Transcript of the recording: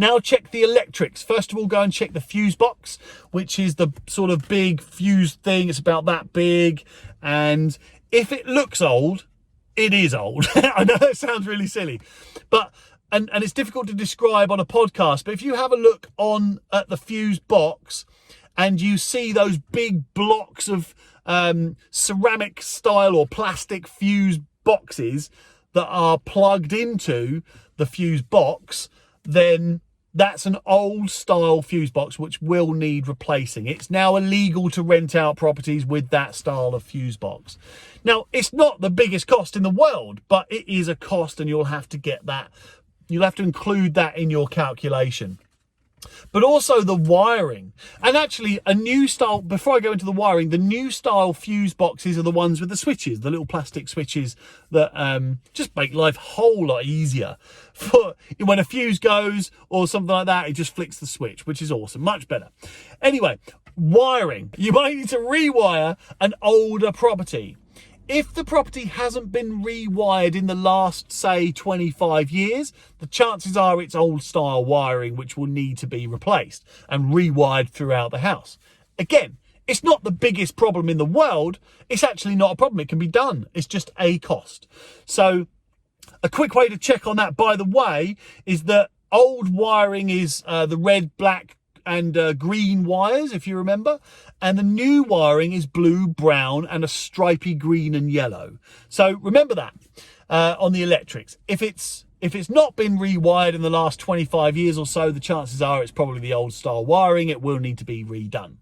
Now check the electrics. First of all, go and check the fuse box, which is the sort of big fuse thing. It's about that big. And if it looks old, it is old. I know that sounds really silly, but and it's difficult to describe on a podcast, but if you have a look at the fuse box and you see those big blocks of ceramic style or plastic fuse boxes that are plugged into the fuse box, then that's an old style fuse box which will need replacing. It's now illegal to rent out properties with that style of fuse box. Now, it's not the biggest cost in the world, but it is a cost, and you'll have to get that. You'll have to include that in your calculation. But also the wiring. And actually, a new style, before I go into the wiring, the new style fuse boxes are the ones with the switches, the little plastic switches that just make life a whole lot easier. For when a fuse goes or something like that, it just flicks the switch, which is awesome, much better. Anyway, wiring. You might need to rewire an older property. If the property hasn't been rewired in the last, say, 25 years, the chances are it's old style wiring which will need to be replaced and rewired throughout the house. Again, it's not the biggest problem in the world. It's actually not a problem. It can be done. It's just a cost. So a quick way to check on that, by the way, is that old wiring is the red, black, and green wires, if you remember, and the new wiring is blue, brown, and a stripy green and yellow. So remember that on the electrics. If it's not been rewired in the last 25 years or so, the chances are it's probably the old style wiring. It will need to be redone.